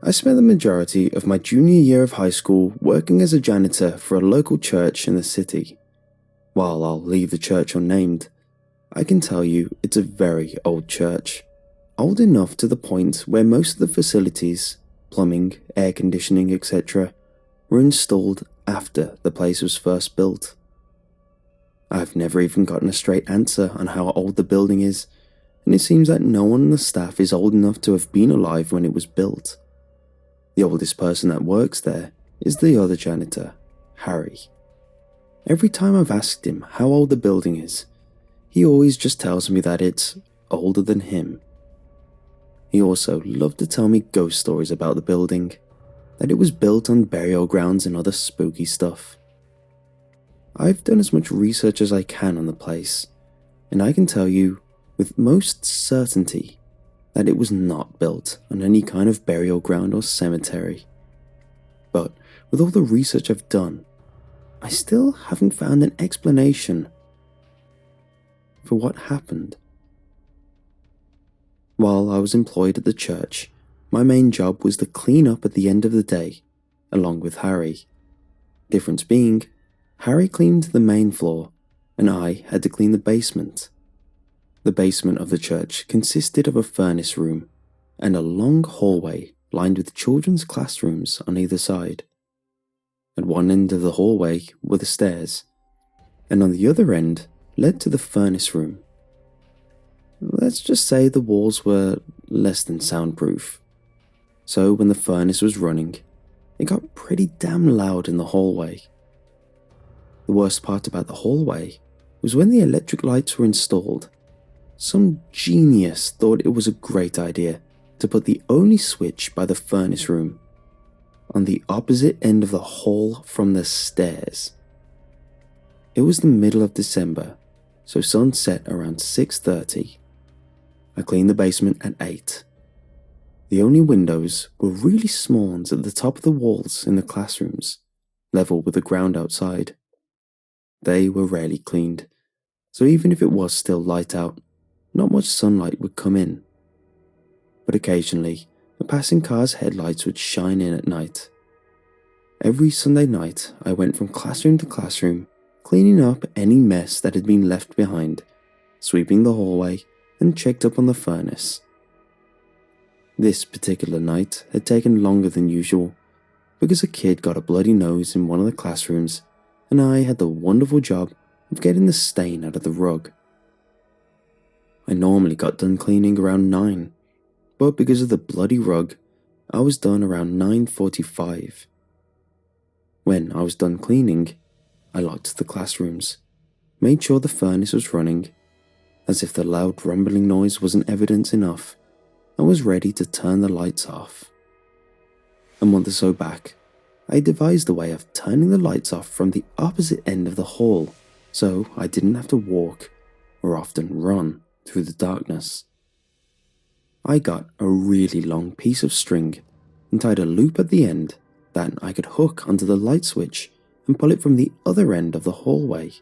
I spent the majority of my junior year of high school working as a janitor for a local church in the city. While I'll leave the church unnamed, I can tell you it's a very old church. Old enough to the point where most of the facilities, plumbing, air conditioning, etc., were installed after the place was first built. I've never even gotten a straight answer on how old the building is, and it seems that no one on the staff is old enough to have been alive when it was built. The oldest person that works there is the other janitor, Harry. Every time I've asked him how old the building is, he always just tells me that it's older than him. He also loved to tell me ghost stories about the building, that it was built on burial grounds and other spooky stuff. I've done as much research as I can on the place, and I can tell you with most certainty that it was not built on any kind of burial ground or cemetery. But with all the research I've done, I still haven't found an explanation for what happened. While I was employed at the church, my main job was to clean up at the end of the day, along with Harry. Difference being, Harry cleaned the main floor, and I had to clean the basement. The basement of the church consisted of a furnace room and a long hallway lined with children's classrooms on either side. At one end of the hallway were the stairs, and on the other end led to the furnace room. Let's just say the walls were less than soundproof, so when the furnace was running, it got pretty damn loud in the hallway. The worst part about the hallway was when the electric lights were installed. Some genius thought it was a great idea to put the only switch by the furnace room on the opposite end of the hall from the stairs. It was the middle of December, so sun set around 6:30. I cleaned the basement at 8. The only windows were really small ones at the top of the walls in the classrooms, level with the ground outside. They were rarely cleaned, so even if it was still light out, not much sunlight would come in. But occasionally, a passing car's headlights would shine in at night. Every Sunday night, I went from classroom to classroom, cleaning up any mess that had been left behind, sweeping the hallway, and checked up on the furnace. This particular night had taken longer than usual, because a kid got a bloody nose in one of the classrooms, and I had the wonderful job of getting the stain out of the rug. I normally got done cleaning around 9, but because of the bloody rug, I was done around 9:45. When I was done cleaning, I locked the classrooms, made sure the furnace was running, as if the loud rumbling noise wasn't evidence enough, and was ready to turn the lights off. A month or so back, I devised a way of turning the lights off from the opposite end of the hall, so I didn't have to walk, or often run, through the darkness. I got a really long piece of string and tied a loop at the end that I could hook onto the light switch and pull it from the other end of the hallway.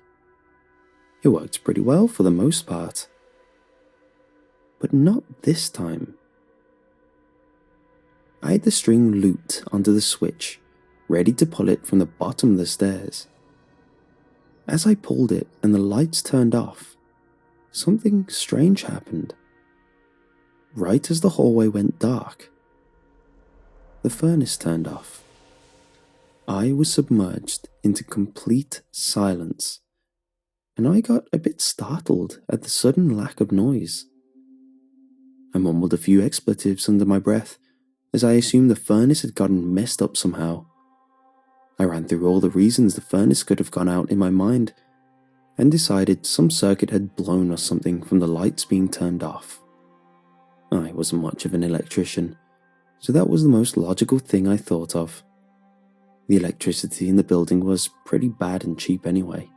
It worked pretty well for the most part. But not this time. I had the string looped onto the switch, ready to pull it from the bottom of the stairs. As I pulled it and the lights turned off, something strange happened. Right as the hallway went dark, the furnace turned off. I was submerged into complete silence, and I got a bit startled at the sudden lack of noise. I mumbled a few expletives under my breath, as I assumed the furnace had gotten messed up somehow. I ran through all the reasons the furnace could have gone out in my mind, and decided some circuit had blown or something from the lights being turned off. I wasn't much of an electrician, so that was the most logical thing I thought of. The electricity in the building was pretty bad and cheap anyway.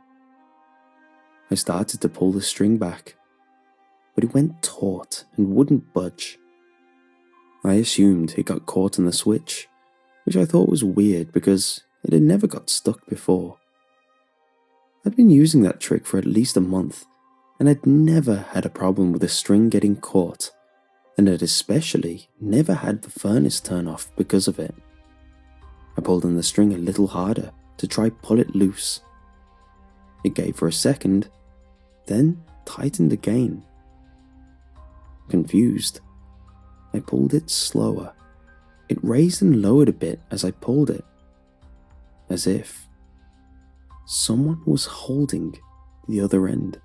I started to pull the string back, but it went taut and wouldn't budge. I assumed it got caught in the switch, which I thought was weird because it had never got stuck before. I'd been using that trick for at least a month, and I'd never had a problem with a string getting caught, and had especially never had the furnace turn off because of it. I pulled on the string a little harder to try pull it loose. It gave for a second, then tightened again. Confused, I pulled it slower. It raised and lowered a bit as I pulled it, as if someone was holding the other end.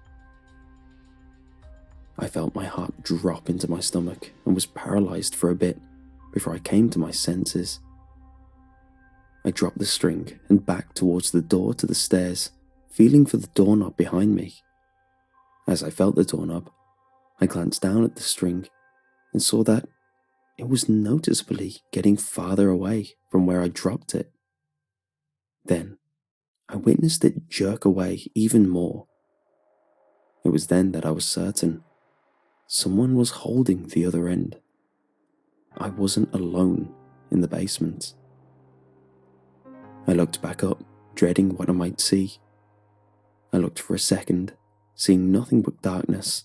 I felt my heart drop into my stomach and was paralyzed for a bit before I came to my senses. I dropped the string and backed towards the door to the stairs, feeling for the doorknob behind me. As I felt the doorknob, I glanced down at the string and saw that it was noticeably getting farther away from where I dropped it. Then, I witnessed it jerk away even more. It was then that I was certain someone was holding the other end. I wasn't alone in the basement. I looked back up, dreading what I might see. I looked for a second, seeing nothing but darkness.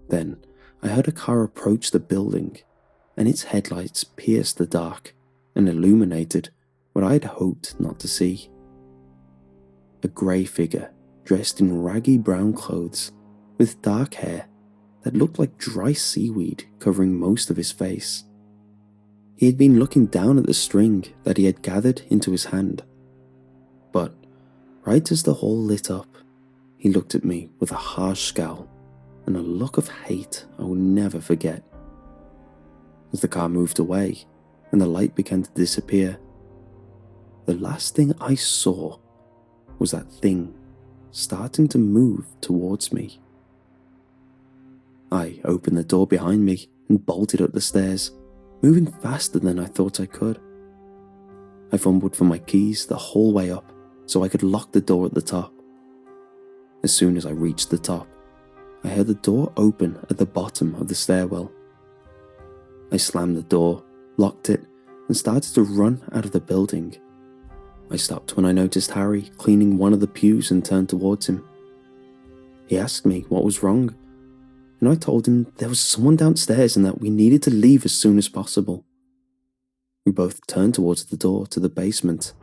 Then, I heard a car approach the building, and its headlights pierced the dark and illuminated what I had hoped not to see. A grey figure dressed in raggy brown clothes with dark hair that looked like dry seaweed covering most of his face. He had been looking down at the string that he had gathered into his hand. But, right as the hall lit up, he looked at me with a harsh scowl and a look of hate I will never forget. As the car moved away and the light began to disappear, the last thing I saw was that thing starting to move towards me. I opened the door behind me and bolted up the stairs, moving faster than I thought I could. I fumbled for my keys the whole way up so I could lock the door at the top. As soon as I reached the top, I heard the door open at the bottom of the stairwell. I slammed the door, locked it, and started to run out of the building. I stopped when I noticed Harry cleaning one of the pews and turned towards him. He asked me what was wrong, and I told him there was someone downstairs and that we needed to leave as soon as possible. We both turned towards the door to the basement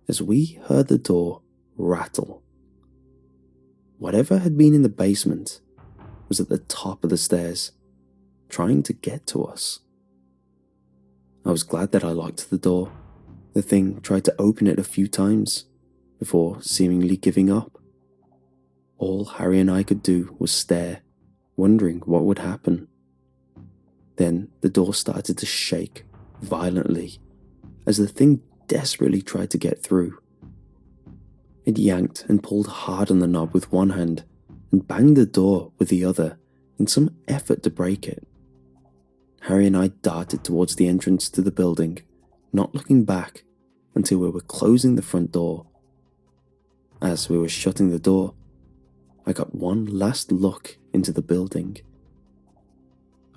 as we heard the door rattle. Whatever had been in the basement was at the top of the stairs, trying to get to us. I was glad that I locked the door. The thing tried to open it a few times before seemingly giving up. All Harry and I could do was stare, wondering what would happen. Then the door started to shake violently as the thing desperately tried to get through. It yanked and pulled hard on the knob with one hand and banged the door with the other in some effort to break it. Harry and I darted towards the entrance to the building, not looking back until we were closing the front door. As we were shutting the door, I got one last look into the building.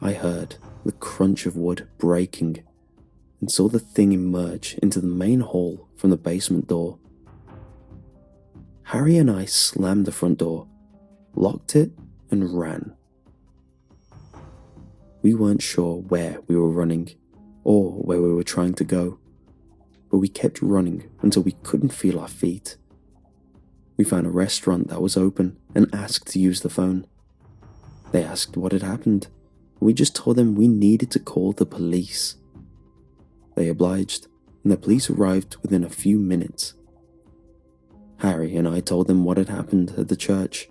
I heard the crunch of wood breaking and saw the thing emerge into the main hall from the basement door. Harry and I slammed the front door, locked it, and ran. We weren't sure where we were running or where we were trying to go, but we kept running until we couldn't feel our feet. We found a restaurant that was open and asked to use the phone. They asked what had happened. We just told them we needed to call the police. They obliged, and the police arrived within a few minutes. Harry and I told them what had happened at the church,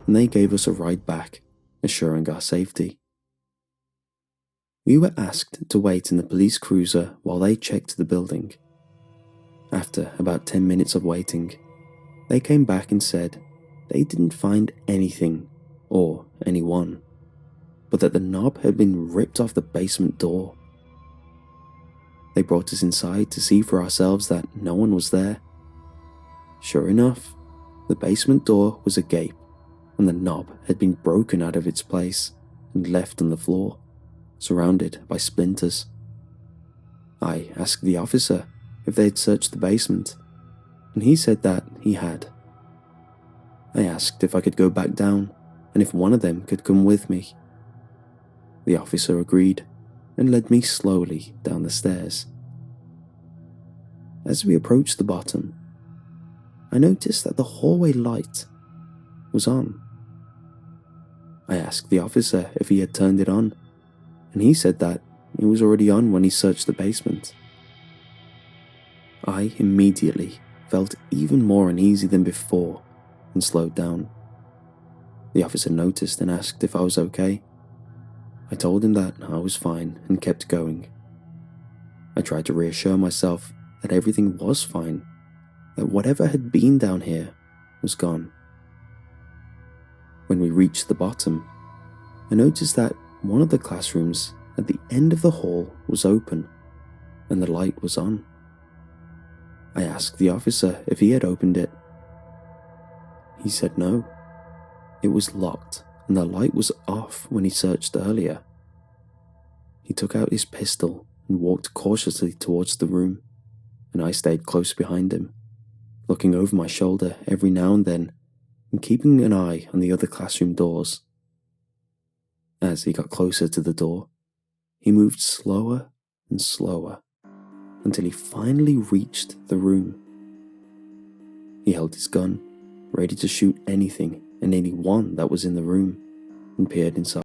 and they gave us a ride back, assuring our safety. We were asked to wait in the police cruiser while they checked the building. After about 10 minutes of waiting, they came back and said they didn't find anything or anyone, but that the knob had been ripped off the basement door. They brought us inside to see for ourselves that no one was there. Sure enough, the basement door was agape, and the knob had been broken out of its place and left on the floor, surrounded by splinters. I asked the officer if they had searched the basement, and he said that he had. I asked if I could go back down, and if one of them could come with me. The officer agreed and led me slowly down the stairs. As we approached the bottom, I noticed that the hallway light was on. I asked the officer if he had turned it on, and he said that it was already on when he searched the basement. I immediately felt even more uneasy than before and slowed down. The officer noticed and asked if I was okay. I told him that I was fine and kept going. I tried to reassure myself that everything was fine, that whatever had been down here was gone. When we reached the bottom, I noticed that one of the classrooms at the end of the hall was open and the light was on. I asked the officer if he had opened it. He said no. It was locked and the light was off when he searched earlier. He took out his pistol and walked cautiously towards the room, and I stayed close behind him, looking over my shoulder every now and then and keeping an eye on the other classroom doors. As he got closer to the door, he moved slower and slower until he finally reached the room. He held his gun, ready to shoot anything and anyone that was in the room, and peered inside.